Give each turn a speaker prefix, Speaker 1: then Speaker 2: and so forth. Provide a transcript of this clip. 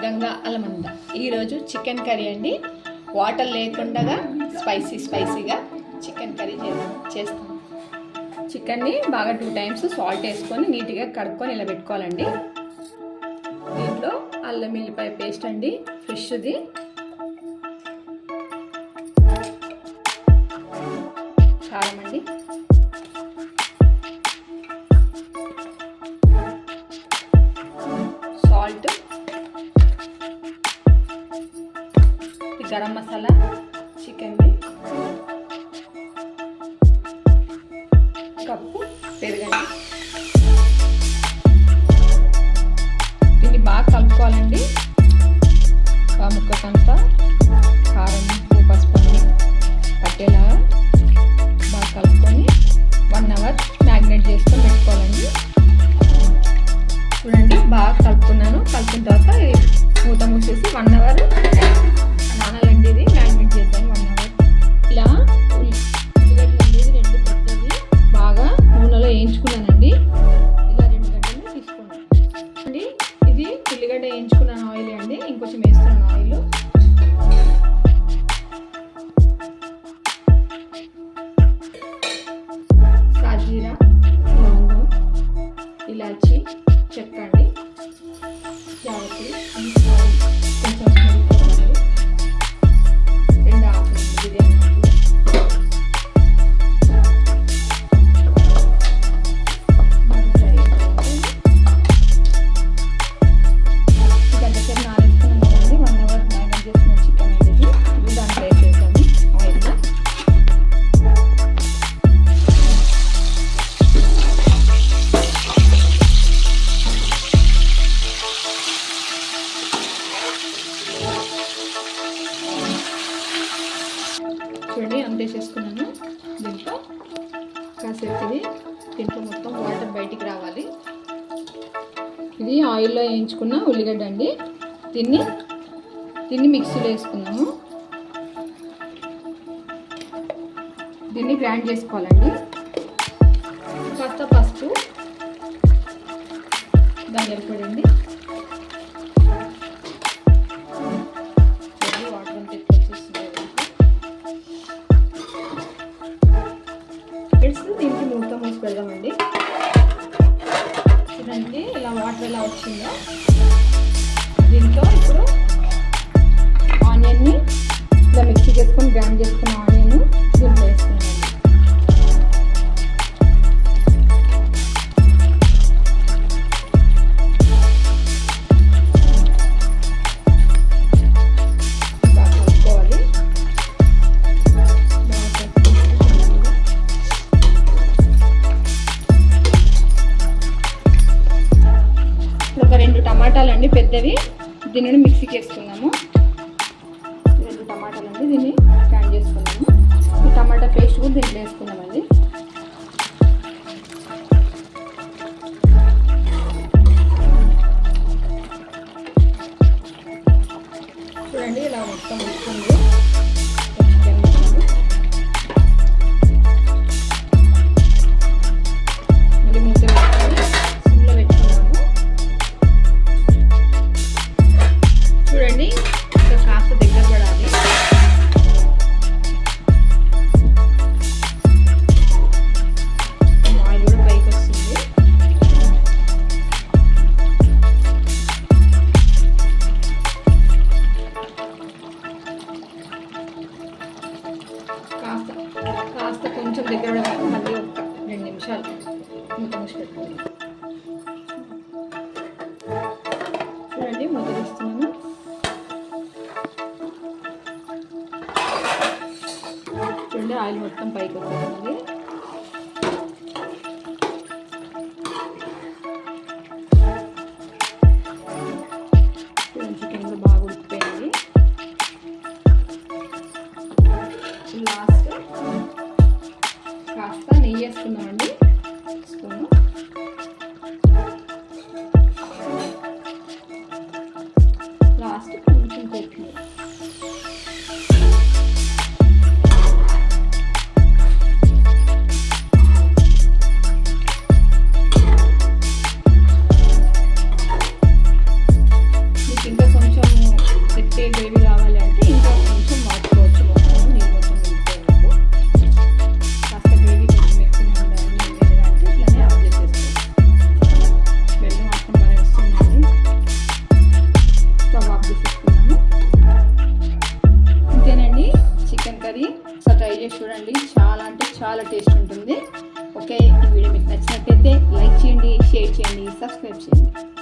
Speaker 1: గంగా అలమంద. ఈరోజు chicken curry అండి. Water లేకుండా స్పైసీగా చికెన్ కర్రీ చేస్తాం. చికెన్ని బాగా 2 times సాల్ట్ వేసుకొని నీట్గా కడుక్కొని ఇలా పెట్టుకోవాలండి. దీంట్లో అల్లం వెల్లిపాయ పేస్ట్ అండి, ఫ్రెష్ది. కారం అండి, సాల్ట్, గరం మసాలా, చికెన్ది కప్పు పెరుగండి. దీన్ని బాగా కలుపుకోవాలండి. ముక్కకంతా కారం, ఉప్పు, పసుపు పట్టేలాగా బాగా కలుపుకొని 1 hour మ్యారినేట్ చేసుకొని పెట్టుకోవాలండి. చూడండి బాగా కలుపుకున్నాను. కలిపిన తర్వాత మూత మూసేసి 1 hour నానాలండి. ఇది మ్యారినేట్ చేద్దాం 1 hour. ఇలా ఉల్లిగడ్డలు అనేది 2 పెద్దవి బాగా నూనెలో వేయించుకున్నానండి. ఇలా 2 గంటలు తీసుకున్నాను అండి. ఇది ఉల్లిగడ్డ వేయించుకున్నాను ఆయిల్ అండి. ఇంకొంచెం వేస్తున్నాను ఆయిల్. సాజీరా, లవంగం, ఇలాచి, చెక్క అండి, యాలకులు, కొంచెం 2 ఆకులు బిర్యానీ ఆకులు, గంటసేపు నానేసుకున్నాం కదండి. 1 hour మ్యారినేట్ చేసుకున్న చికెన్ అనేది దాంట్లో వేసేసాము ఆయిల్లో. చూడండి అంత వేసేసుకున్నాను. దీంట్లో కాసేపు దీంట్లో మొత్తం వాటర్ బయటికి రావాలి. ఇది ఆయిల్లో వేయించుకున్న ఉల్లిగడ్డ అండి. దీన్ని మిక్సీలో వేసుకున్నాము. దీన్ని గ్రైండ్ చేసుకోవాలండి. కాస్త పసుపు, ధనియాల పొడి అండి. వాటర్ అంతా ఎక్కువ వచ్చేస్తుంది. దీనికి మూత మూసి పెడదామండి. చూడండి ఇలా వాటర్ ఎలా వచ్చిందో. దీంట్లో ఇప్పుడు ఆనియన్ని ఇలా మిక్సీ చేసుకొని గ్రైండ్ చేసుకున్న ఆనియన్ దీంట్లో వేసుకున్నామండి. ఒక 2 టమాటాలండి పెద్దవి. దీనిని మిక్సీకి వేసుకున్నాము. 2 టమాటాలండి. దీన్ని గ్రైండ్ చేసుకున్నాము. ఈ టమాటా పేస్ట్ కూడా దీంట్లో వేసుకున్నామండి. చూడండి ఇలా మొత్తం వస్తుంది. మళ్ళీ మూత పెట్టుకొని సిమ్లో పెట్టుకున్నాము. చూడండి ఇంకా కాస్త దగ్గర పడాలి. ఆయిల్ కూడా పైకి వస్తుంది. కాస్త కొంచెం దగ్గర పడాలి. మళ్ళీ ఒక 2 నిమిషాలు మూత మూసి పెట్టుకోండి. చూడండి మూత తీస్తున్నాను. చూడండి ఆయిల్ మొత్తం పైకి వస్తుంది. చికెన్ కూడా బాగా ఉడికిపోయింది. లాస్ట్ కాస్త నెయ్యి వేసుకున్నామండి, స్పూను. లాస్ట్ కొంచెం కొత్తిమీర. చేసి చూడండి, చాలా అంటే చాలా టేస్ట్ ఉంటుంది. ఓకే, ఈ వీడియో మీకు నచ్చినట్లయితే లైక్ చేయండి, షేర్ చేయండి, సబ్స్క్రైబ్ చేయండి.